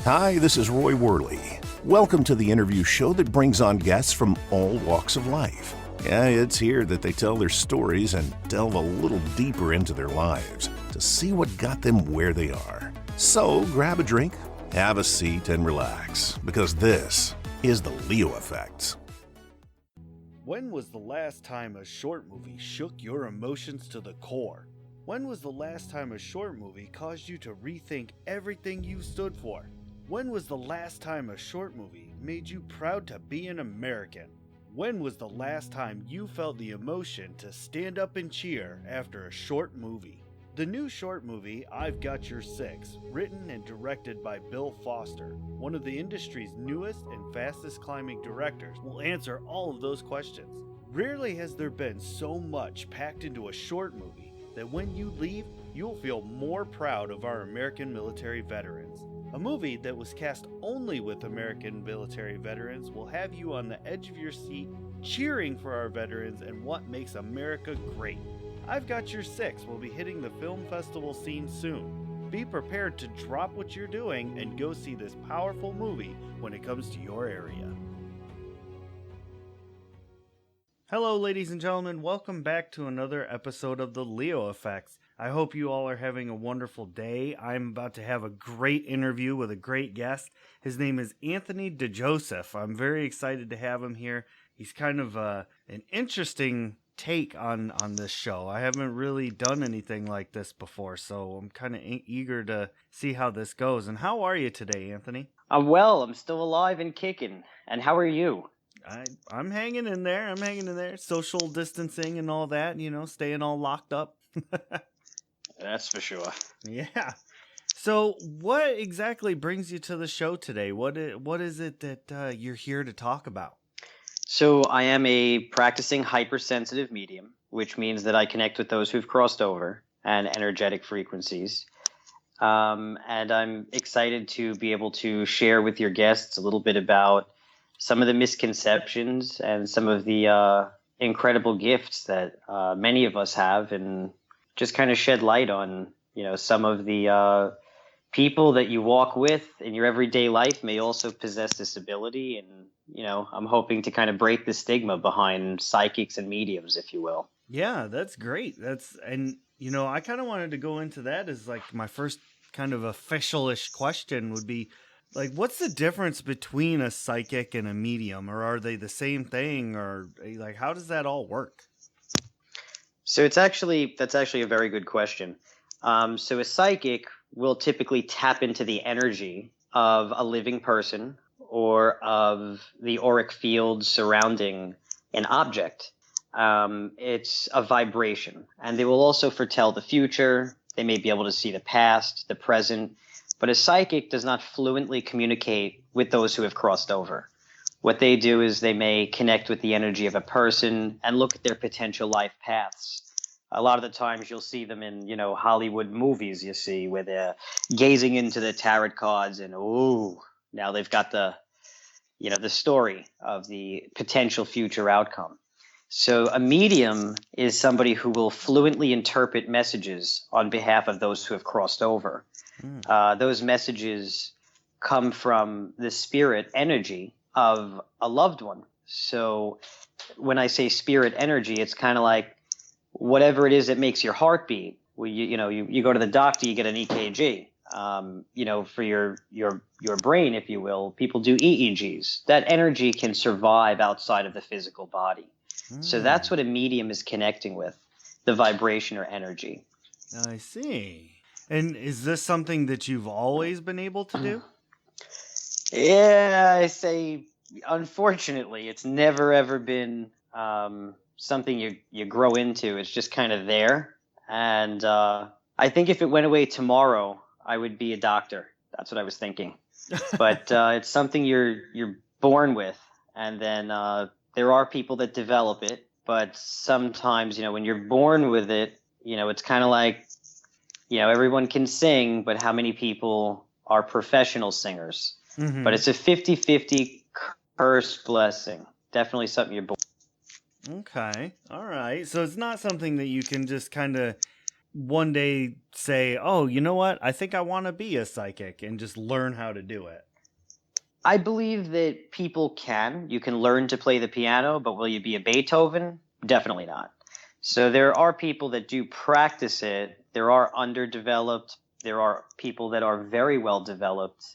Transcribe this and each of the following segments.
Hi, this is Roy Worley. Welcome to the interview show that brings on guests from all walks of life. Yeah, it's here that they tell their stories and delve a little deeper into their lives to see what got them where they are. So grab a drink, have a seat, and relax, because this is the Leo Effect. When was the last time a short movie shook your emotions to the core? When was the last time a short movie caused you to rethink everything you stood for? When was the last time a short movie made you proud to be an American? When was the last time you felt the emotion to stand up and cheer after a short movie? The new short movie, I've Got Your Six, written and directed by Bill Foster, one of the industry's newest and fastest climbing directors, will answer all of those questions. Rarely has there been so much packed into a short movie that when you leave, you'll feel more proud of our American military veterans. A movie that was cast only with American military veterans will have you on the edge of your seat, cheering for our veterans and what makes America great. I've Got Your Six will be hitting the film festival scene soon. Be prepared to drop what you're doing and go see this powerful movie when it comes to your area. Hello, ladies and gentlemen. Welcome back to another episode of the Leo Effects. I hope you all are having a wonderful day. I'm about to have a great interview with a great guest. His name is Anthony DiJoseph. I'm very excited to have him here. He's kind of an interesting take on this show. I haven't really done anything like this before, so I'm kind of eager to see how this goes. And how are you today, Anthony? I'm well. I'm still alive and kicking. And how are you? I'm hanging in there. I'm hanging in there. Social distancing and all that, staying all locked up. That's for sure. Yeah. So what exactly brings you to the show today? What is it that you're here to talk about? So I am a practicing hypersensitive medium, which means that I connect with those who've crossed over and energetic frequencies. And I'm excited to be able to share with your guests a little bit about some of the misconceptions and some of the incredible gifts that many of us have, and just kind of shed light on, some of the people that you walk with in your everyday life may also possess this ability. And, I'm hoping to kind of break the stigma behind psychics and mediums, if you will. Yeah, that's great. I kind of wanted to go into that as like my first kind of official-ish question would be, like, what's the difference between a psychic and a medium, or are they the same thing, or like, how does that all work? So that's actually a very good question. So a psychic will typically tap into the energy of a living person or of the auric field surrounding an object. It's a vibration, and they will also foretell the future. They may be able to see the past, the present, but a psychic does not fluently communicate with those who have crossed over. What they do is they may connect with the energy of a person and look at their potential life paths. A lot of the times you'll see them in, Hollywood movies, you see, where they're gazing into the tarot cards and, now they've got the story of the potential future outcome. So a medium is somebody who will fluently interpret messages on behalf of those who have crossed over. Those messages come from the spirit energy of a loved one. So when I say spirit energy, it's kind of like whatever it is that makes your heart beat. Well, you go to the doctor, you get an EKG. For your brain, if you will, people do EEGs. That energy can survive outside of the physical body. So that's what a medium is connecting with, the vibration or energy. I see. And is this something that you've always been able to do? Yeah, I say, unfortunately, it's never ever been something you grow into. It's just kind of there. And I think if it went away tomorrow, I would be a doctor. That's what I was thinking. But it's something you're born with. And then there are people that develop it. But sometimes, when you're born with it, it's kind of like, everyone can sing, but how many people are professional singers? Mm-hmm. But it's a 50-50 curse blessing. Definitely something you're born. Okay. All right. So it's not something that you can just kind of one day say, oh, you know what? I think I want to be a psychic and just learn how to do it? I believe that people can. You can learn to play the piano, but will you be a Beethoven? Definitely not. So there are people that do practice it. There are underdeveloped. There are people that are very well developed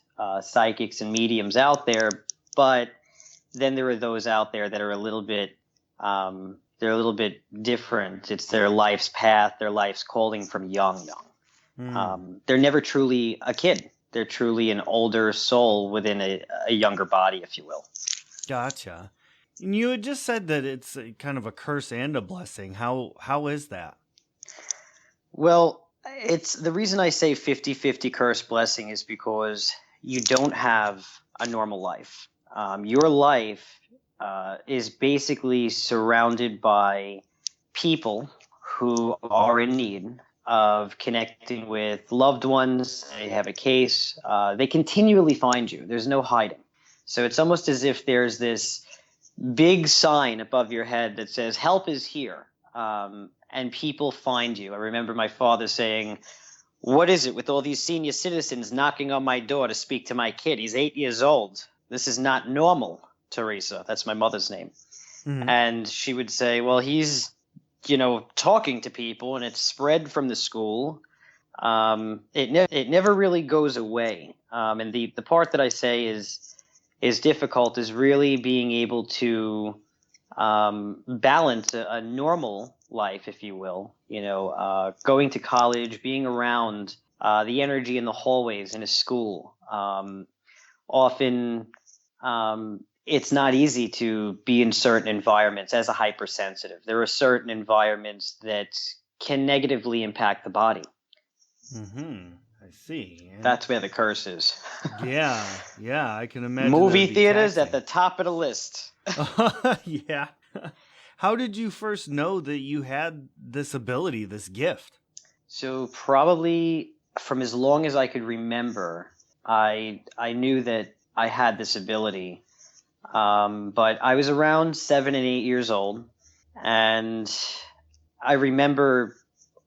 psychics and mediums out there, but then there are those out there that are a little bit they're a little bit different. It's their life's path, their life's calling from young. They're never truly a kid. They're truly an older soul within a younger body, if you will. Gotcha. And you had just said that it's kind of a curse and a blessing. How is that? Well, it's the reason I say 50-50 curse blessing is because you don't have a normal life. Your life is basically surrounded by people who are in need of connecting with loved ones. They have a case. They continually find you. There's no hiding. So it's almost as if there's this big sign above your head that says, help is here. And people find you. I remember my father saying, what is it with all these senior citizens knocking on my door to speak to my kid? He's 8 years old. This is not normal, Teresa. That's my mother's name. Mm-hmm. And she would say, well, he's, talking to people, and it's spread from the school. It never really goes away. And the part that I say is difficult is really being able to balance a normal life, if you will, going to college, being around the energy in the hallways in a school. Often it's not easy to be in certain environments as a hypersensitive. There are certain environments that can negatively impact the body. Mm-hmm. I see. And that's where the curse is. Yeah, I can imagine. Movie theaters at the top of the list. Yeah. How did you first know that you had this ability, this gift? So probably from as long as I could remember, I knew that I had this ability. But I was around 7 and 8 years old, and I remember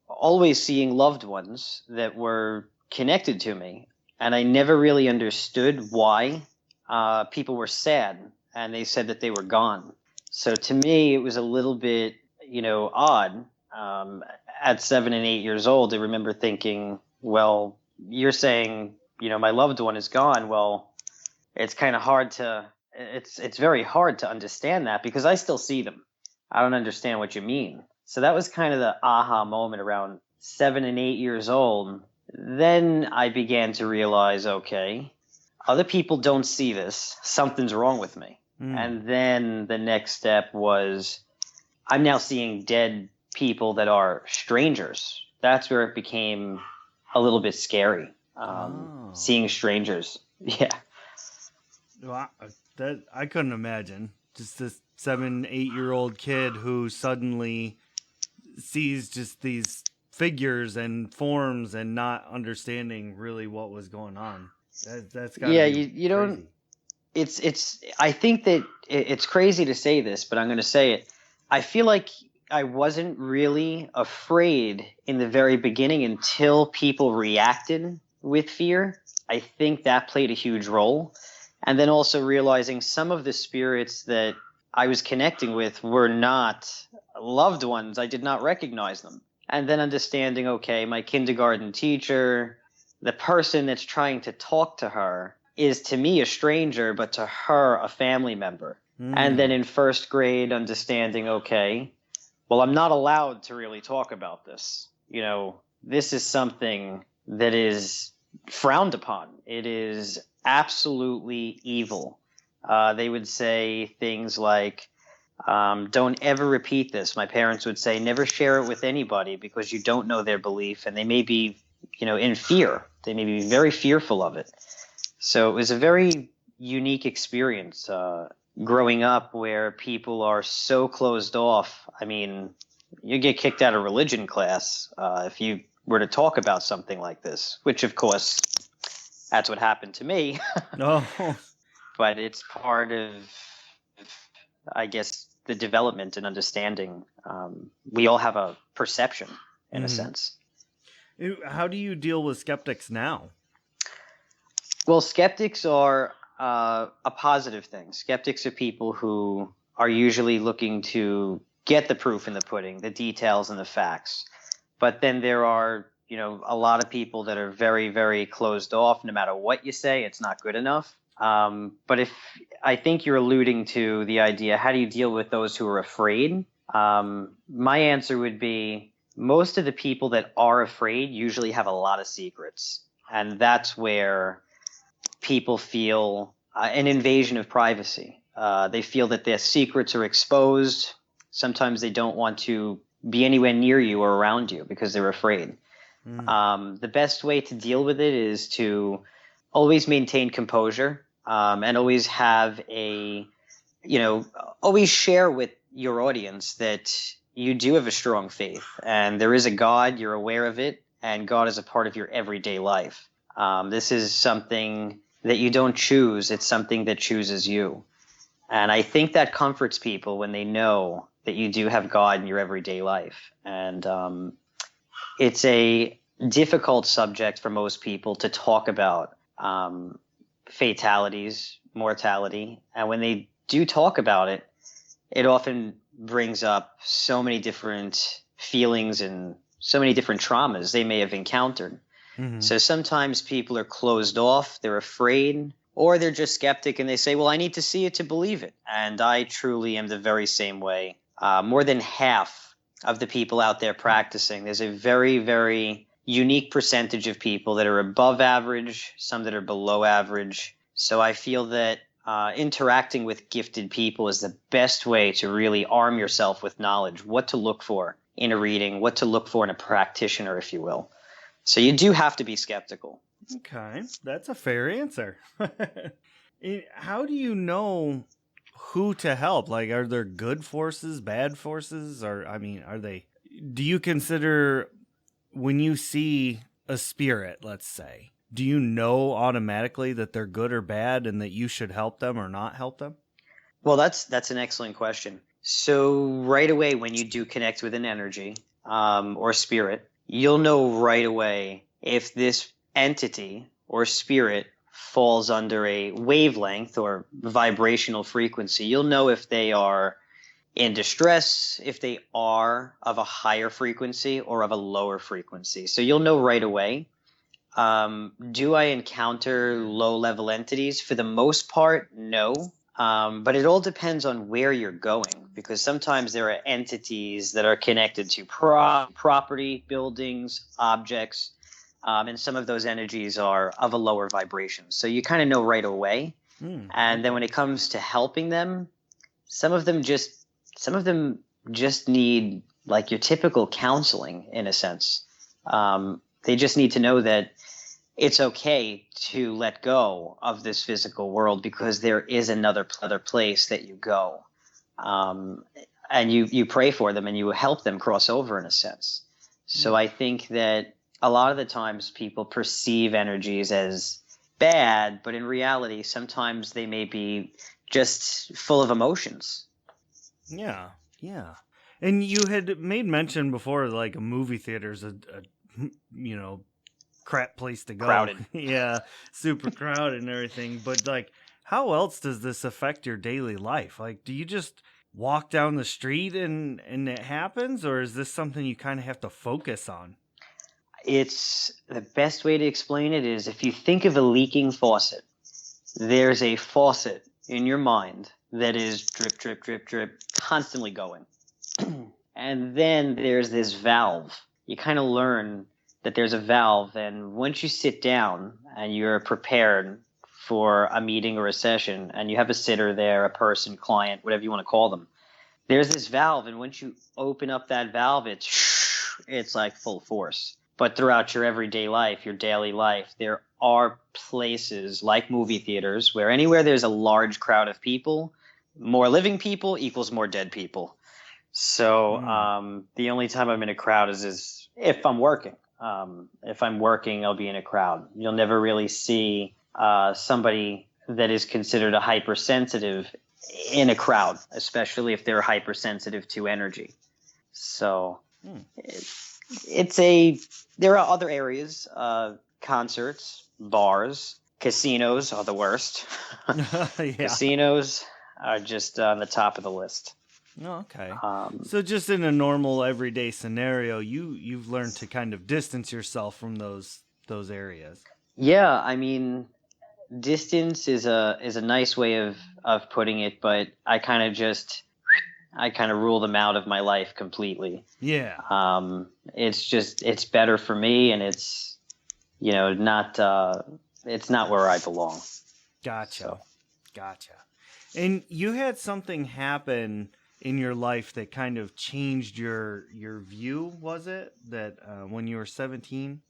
always seeing loved ones that were connected to me, and I never really understood why people were sad, and they said that they were gone. So to me, it was a little bit, odd. At 7 and 8 years old, I remember thinking, well, you're saying, my loved one is gone. Well, it's kind of hard to... It's very hard to understand that because I still see them. I don't understand what you mean. So that was kind of the aha moment around 7 and 8 years old. Then I began to realize, okay, other people don't see this. Something's wrong with me. And then the next step was I'm now seeing dead people that are strangers. That's where it became a little bit scary. Seeing strangers. Yeah. Well, that I couldn't imagine. Just this 7, 8-year-old kid who suddenly sees just these figures and forms and not understanding really what was going on. That's gotta be you don't. It's. I think that it's crazy to say this, but I'm going to say it. I feel like I wasn't really afraid in the very beginning until people reacted with fear. I think that played a huge role. And then also realizing some of the spirits that I was connecting with were not loved ones. I did not recognize them. And then understanding, okay, my kindergarten teacher, the person that's trying to talk to her is to me a stranger, but to her a family member. And then in first grade, understanding, okay, well, I'm not allowed to really talk about this. This is something that is frowned upon. It is absolutely evil. They would say things like, don't ever repeat this. My parents would say, never share it with anybody because you don't know their belief, and they may be, in fear. They may be very fearful of it. So it was a very unique experience growing up where people are so closed off. I mean, you get kicked out of religion class if you were to talk about something like this, which, of course, that's what happened to me. Oh. But it's part of, I guess, the development and understanding. We all have a perception, in a sense. How do you deal with skeptics now? Well, skeptics are a positive thing. Skeptics are people who are usually looking to get the proof in the pudding, the details and the facts. But then there are, a lot of people that are very, very closed off. No matter what you say, it's not good enough. But if I think you're alluding to the idea, how do you deal with those who are afraid? My answer would be most of the people that are afraid usually have a lot of secrets. And that's where people feel an invasion of privacy. They feel that their secrets are exposed. Sometimes they don't want to be anywhere near you or around you because they're afraid. The best way to deal with it is to always maintain composure, and always have always share with your audience that you do have a strong faith and there is a God, you're aware of it, and God is a part of your everyday life. This is something that you don't choose. It's something that chooses you. And I think that comforts people when they know that you do have God in your everyday life. And it's a difficult subject for most people to talk about, fatalities, mortality. And when they do talk about it, it often brings up so many different feelings and so many different traumas they may have encountered. Mm-hmm. So sometimes people are closed off, they're afraid, or they're just skeptic and they say, well, I need to see it to believe it. And I truly am the very same way. More than half of the people out there practicing, there's a very, very unique percentage of people that are above average, some that are below average. So I feel that interacting with gifted people is the best way to really arm yourself with knowledge, what to look for in a reading, what to look for in a practitioner, if you will. So you do have to be skeptical. Okay, that's a fair answer. How do you know who to help? Like, are there good forces, bad forces? Or, do you consider when you see a spirit, let's say, do you know automatically that they're good or bad and that you should help them or not help them? Well, that's an excellent question. So right away, when you do connect with an energy or spirit, you'll know right away if this entity or spirit falls under a wavelength or vibrational frequency. You'll know if they are in distress, if they are of a higher frequency or of a lower frequency. So you'll know right away. Do I encounter low-level entities? For the most part, no. But it all depends on where you're going, because sometimes there are entities that are connected to property, buildings, objects, and some of those energies are of a lower vibration. So you kind of know right away. And then when it comes to helping them, some of them just need like your typical counseling in a sense. They just need to know that it's okay to let go of this physical world because there is another place that you go. And you pray for them and you help them cross over in a sense. So I think that a lot of the times people perceive energies as bad, but in reality, sometimes they may be just full of emotions. Yeah. And you had made mention before, like a movie theater's a crap place to go. Crowded. Yeah, super crowded and everything. But like, how else does this affect your daily life? Like, do you just walk down the street and it happens, or is this something you kind of have to focus on? It's the best way to explain it is if you think of a leaking faucet, there's a faucet in your mind that is drip, drip, drip, drip, constantly going. And then there's this valve. You kind of learn that there's a valve, and once you sit down and you're prepared for a meeting or a session and you have a sitter there, a person, client, whatever you want to call them, there's this valve, and once you open up that valve, it's like full force. But throughout your everyday life, your daily life, there are places like movie theaters where anywhere there's a large crowd of people, more living people equals more dead people. So the only time I'm in a crowd is if I'm working. If I'm working, I'll be in a crowd. You'll never really see somebody that is considered a hypersensitive in a crowd, especially if they're hypersensitive to energy. So There are other areas, concerts, bars, casinos are the worst. Yeah. Casinos are just on the top of the list. Oh, okay. Um, So just in a normal everyday scenario, you've learned to kind of distance yourself from those areas. yeah, I mean, distance is a nice way of putting it, but I kind of rule them out of my life completely. Yeah. It's better for me, and it's not it's not where I belong. Gotcha. So Gotcha. And you had something happen in your life that kind of changed your view, was it? That when you were 17?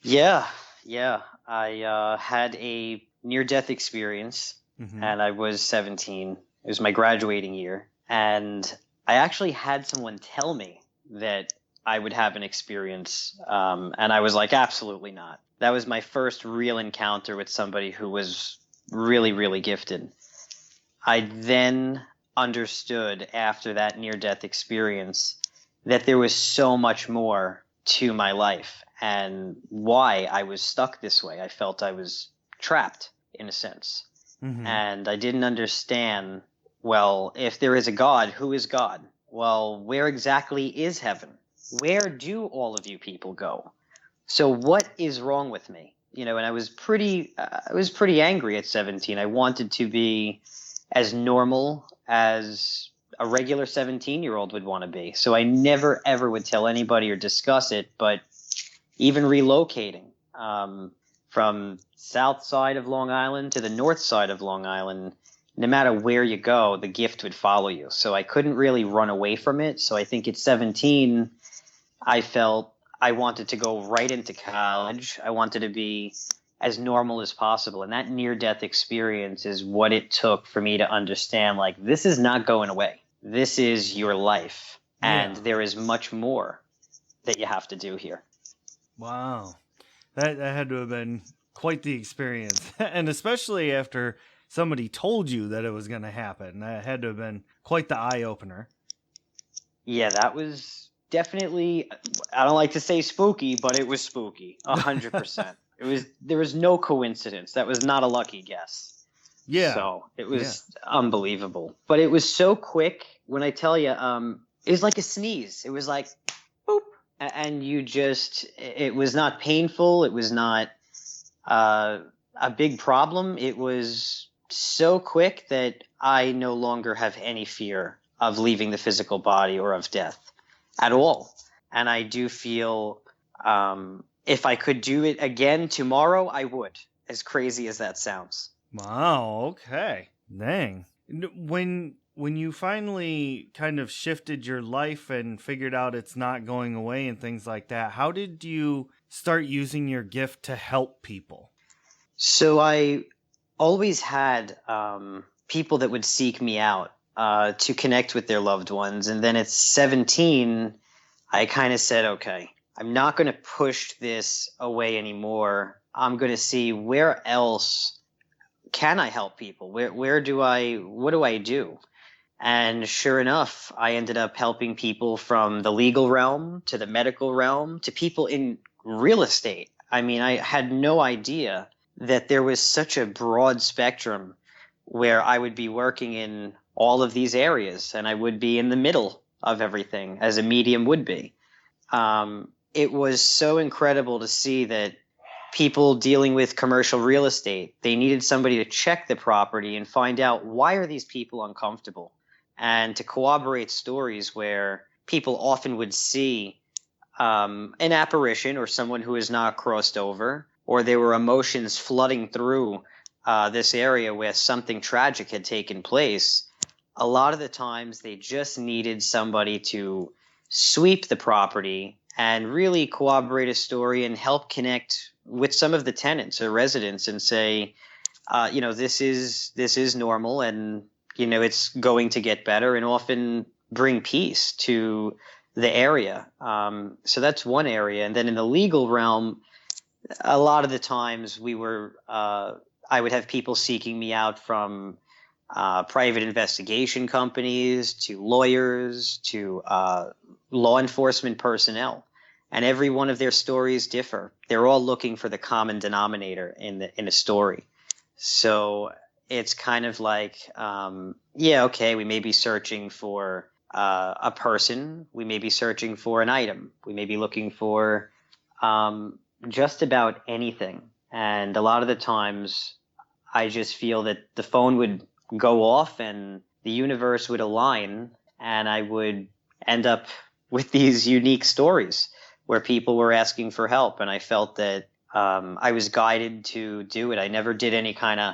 yeah, yeah, I had a near death experience, Mhm. and I was 17. It was my graduating year, and I actually had someone tell me that I would have an experience, and I was like, absolutely not. That was my first real encounter with somebody who was really, really gifted. I then understood after that near death experience that there was so much more to my life and why I was stuck this way. I felt I was trapped in a sense. Mhm. And I didn't understand, well, if there is a God, who is God? Well, where exactly is heaven? Where do all of you people go? So what is wrong with me? And I was pretty angry at 17. I wanted to be as normal as a regular 17-year-old would want to be. So I never ever would tell anybody or discuss it, but even relocating from south side of Long Island to the north side of Long Island, no matter where you go, the gift would follow you. So I couldn't really run away from it. So I think at 17, I felt I wanted to go right into college. I wanted to be as normal as possible. And that near death experience is what it took for me to understand, like, this is not going away. This is your life. And Yeah. there is much more that you have to do here. Wow. That had to have been quite the experience. And especially after somebody told you that it was going to happen. That had to have been quite the eye opener. Yeah, that was definitely, I don't like to say spooky, but it was spooky. 100%. There was no coincidence. That was not a lucky guess. Yeah. So it Yeah. was unbelievable. But it was so quick. When I tell you, it was like a sneeze. It was like, boop. And it was not painful. It was not a big problem. It was so quick that I no longer have any fear of leaving the physical body or of death at all. And I do feel if I could do it again tomorrow, I would, as crazy as that sounds. Wow. Okay. Dang. When you finally kind of shifted your life and figured out it's not going away and things like that, how did you start using your gift to help people? So I always had people that would seek me out to connect with their loved ones. And then at 17, I kind of said, okay, I'm not going to push this away anymore. I'm going to see where else can I help people? What do I do? And sure enough, I ended up helping people from the legal realm to the medical realm to people in real estate. I mean, I had no idea that there was such a broad spectrum where I would be working in all of these areas and I would be in the middle of everything as a medium would be. It was so incredible to see that people dealing with commercial real estate, they needed somebody to check the property and find out, why are these people uncomfortable, and to corroborate stories where people often would see an apparition or someone who is not crossed over, or there were emotions flooding through this area where something tragic had taken place. A lot of the times they just needed somebody to sweep the property and really corroborate a story and help connect with some of the tenants or residents and say, this is normal, and it's going to get better, and often bring peace to the area. So that's one area. And then in the legal realm, a lot of the times I would have people seeking me out from private investigation companies to lawyers to law enforcement personnel. and every one of their stories differ. They're all looking for the common denominator in a story. So it's kind of like, yeah, okay, we may be searching for a person, we may be searching for an item, we may be looking for just about anything. And a lot of the times, I just feel that the phone would go off and the universe would align, and I would end up with these unique stories where people were asking for help, and I felt that I was guided to do it. I never did any kind of,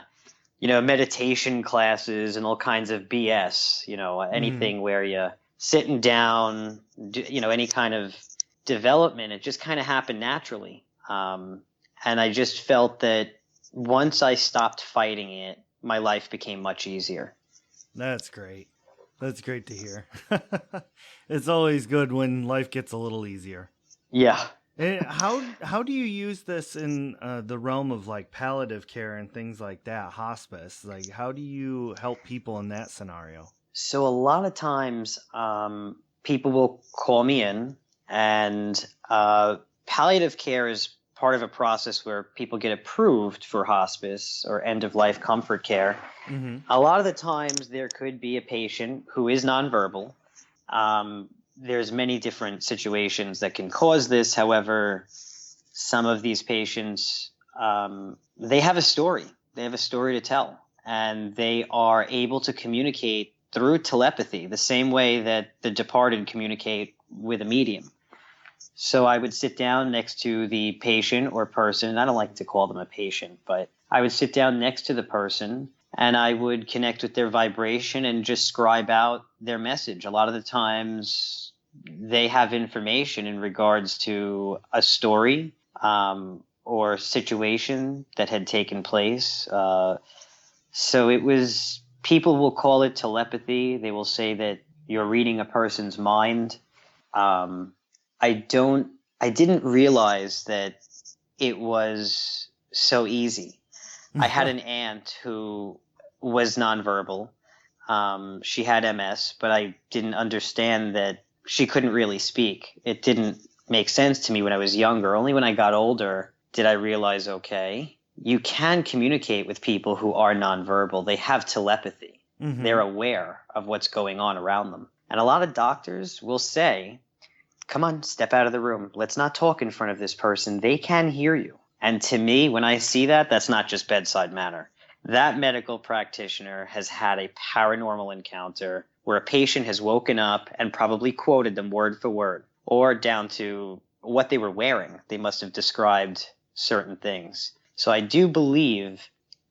meditation classes and all kinds of BS, anything where you sitting down, any kind of development. It just kind of happened naturally. And I just felt that once I stopped fighting it, my life became much easier. That's great. That's great to hear. It's always good when life gets a little easier. Yeah. And how do you use this in the realm of like palliative care and things like that, hospice? Like, how do you help people in that scenario? So a lot of times, people will call me in, and palliative care is part of a process where people get approved for hospice or end of life comfort care. Mm-hmm. A lot of the times, there could be a patient who is nonverbal. There's many different situations that can cause this. However, some of these patients, they have a story. They have a story to tell, and they are able to communicate through telepathy, the same way that the departed communicate with a medium. So I would sit down next to the patient or person, and I don't like to call them a patient, but I would sit down next to the person, and I would connect with their vibration and just scribe out their message. A lot of the times they have information in regards to a story or situation that had taken place. So it was, people will call it telepathy. They will say that you're reading a person's mind. I didn't realize that it was so easy. I had an aunt who was nonverbal. She had MS, but I didn't understand that she couldn't really speak. It didn't make sense to me when I was younger. Only when I got older did I realize, okay, you can communicate with people who are nonverbal. They have telepathy. Mm-hmm. They're aware of what's going on around them. And a lot of doctors will say, come on, step out of the room. Let's not talk in front of this person. They can hear you. And to me, when I see that, that's not just bedside manner. That medical practitioner has had a paranormal encounter where a patient has woken up and probably quoted them word for word, or down to what they were wearing. They must have described certain things. So I do believe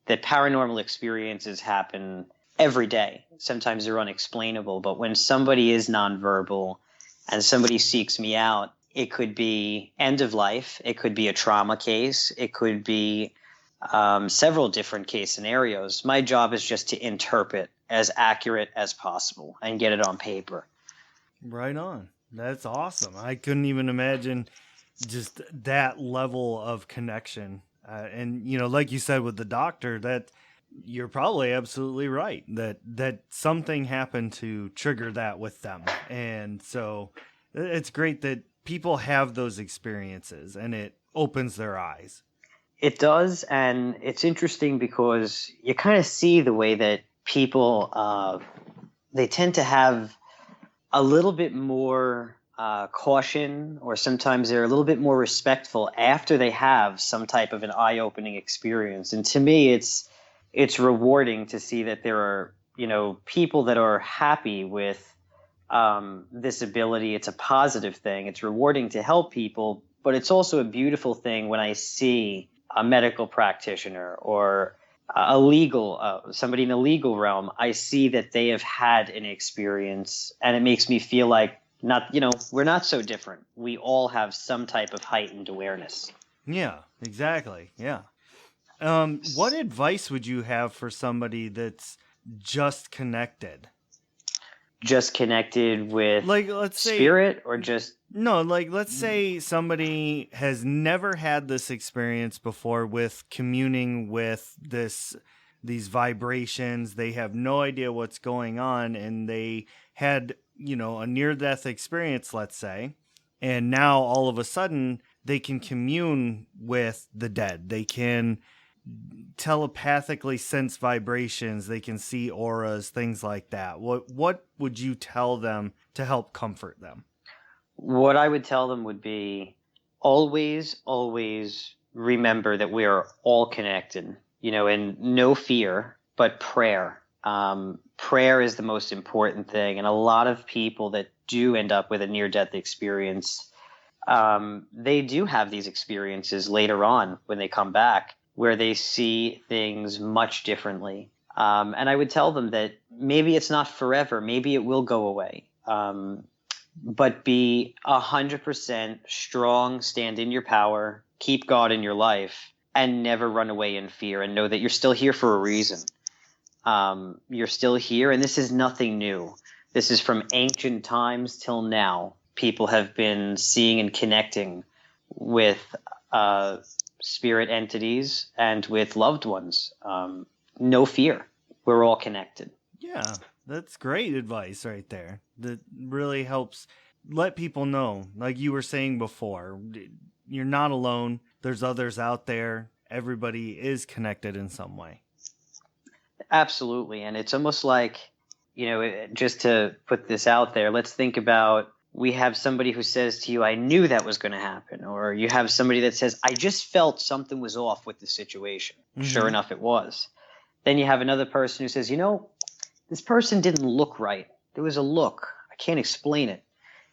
that paranormal experiences happen every day. Sometimes they're unexplainable, but when somebody is nonverbal and somebody seeks me out, it could be end of life, it could be a trauma case, it could be several different case scenarios. My job is just to interpret as accurate as possible and get it on paper. Right on. That's awesome. I couldn't even imagine just that level of connection. And, like you said with the doctor, that you're probably absolutely right that something happened to trigger that with them. And so it's great that people have those experiences and it opens their eyes. It does, and it's interesting because you kind of see the way that people, they tend to have a little bit more caution, or sometimes they're a little bit more respectful after they have some type of an eye-opening experience. And to me, it's rewarding to see that there are, people that are happy with this ability. It's a positive thing. It's rewarding to help people, but it's also a beautiful thing when I see a medical practitioner or a legal, somebody in the legal realm. I see that they have had an experience, and it makes me feel like we're not so different. We all have some type of heightened awareness. Yeah, exactly. Yeah. What advice would you have for somebody that's just connected? Just connected with, like, let's say, spirit, or just... No, like, let's say somebody has never had this experience before with communing with these vibrations. They have no idea what's going on, and they had, a near-death experience, let's say, And now all of a sudden they can commune with the dead. They can telepathically sense vibrations. They can see auras, things like that. What would you tell them to help comfort them? What I would tell them would be always, always remember that we are all connected, and no fear, but prayer. Prayer is the most important thing. And a lot of people that do end up with a near-death experience, they do have these experiences later on when they come back where they see things much differently. And I would tell them that maybe it's not forever. Maybe it will go away. But be 100% strong, stand in your power, keep God in your life, and never run away in fear, and know that you're still here for a reason. You're still here, and this is nothing new. This is from ancient times till now. People have been seeing and connecting with spirit entities and with loved ones. No fear. We're all connected. Yeah, that's great advice right there. That really helps let people know, like you were saying before, you're not alone. There's others out there. Everybody is connected in some way. Absolutely. And it's almost like, just to put this out there, let's think about, we have somebody who says to you, I knew that was going to happen. Or you have somebody that says, I just felt something was off with the situation. Mm-hmm. Sure enough, it was. Then you have another person who says, this person didn't look right. There was a look. I can't explain it.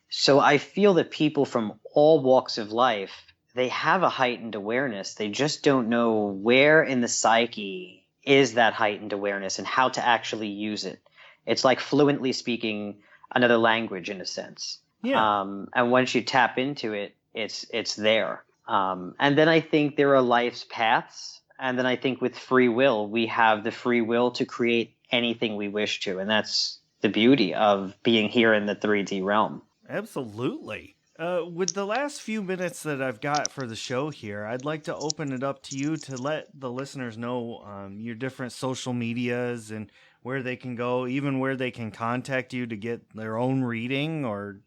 So I feel that people from all walks of life, they have a heightened awareness. They just don't know where in the psyche is that heightened awareness and how to actually use it. It's like fluently speaking another language in a sense. Yeah. And once you tap into it, it's there. And then I think there are life's paths. And then I think with free will, we have the free will to create anything we wish to. And that's the beauty of being here in the 3D realm. Absolutely. With the last few minutes that I've got for the show here, I'd like to open it up to you to let the listeners know your different social medias and where they can go, even where they can contact you to get their own reading or,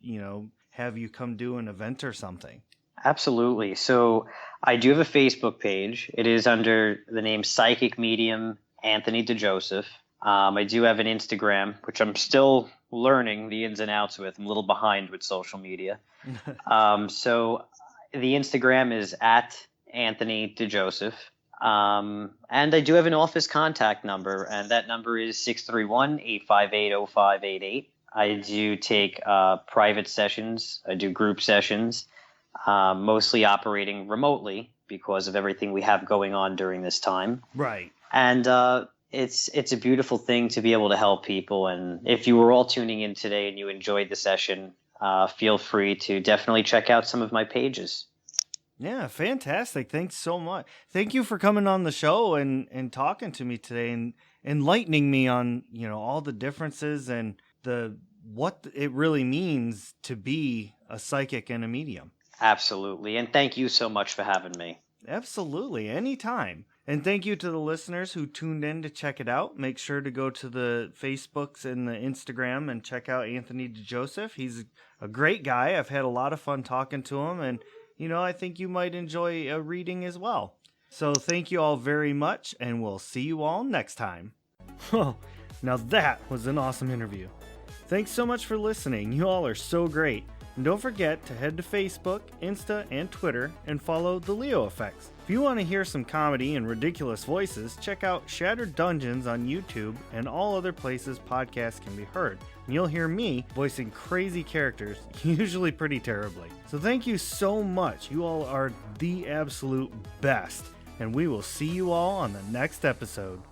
have you come do an event or something. Absolutely. So I do have a Facebook page. It is under the name Psychic Medium Anthony DiJoseph. I do have an Instagram, which I'm still learning the ins and outs with. I'm a little behind with social media. So the Instagram is at Anthony DiJoseph. And I do have an office contact number, and that number is 631-858-0588. I do take private sessions. I do group sessions, mostly operating remotely because of everything we have going on during this time. Right. And it's a beautiful thing to be able to help people. And if you were all tuning in today and you enjoyed the session, feel free to definitely check out some of my pages. Yeah, fantastic. Thanks so much. Thank you for coming on the show and talking to me today and enlightening me on, all the differences and what it really means to be a psychic and a medium. Absolutely. And thank you so much for having me. Absolutely. Anytime. And thank you to the listeners who tuned in to check it out. Make sure to go to the Facebooks and the Instagram and check out Anthony DiJoseph. He's a great guy. I've had a lot of fun talking to him, and I think you might enjoy a reading as well. So thank you all very much, and we'll see you all next time. Oh, now that was an awesome interview. Thanks so much for listening. You all are so great. And don't forget to head to Facebook, Insta, and Twitter and follow The Leo Effects. If you want to hear some comedy and ridiculous voices, check out Shattered Dungeons on YouTube and all other places podcasts can be heard. And you'll hear me voicing crazy characters, usually pretty terribly. So thank you so much. You all are the absolute best. And we will see you all on the next episode.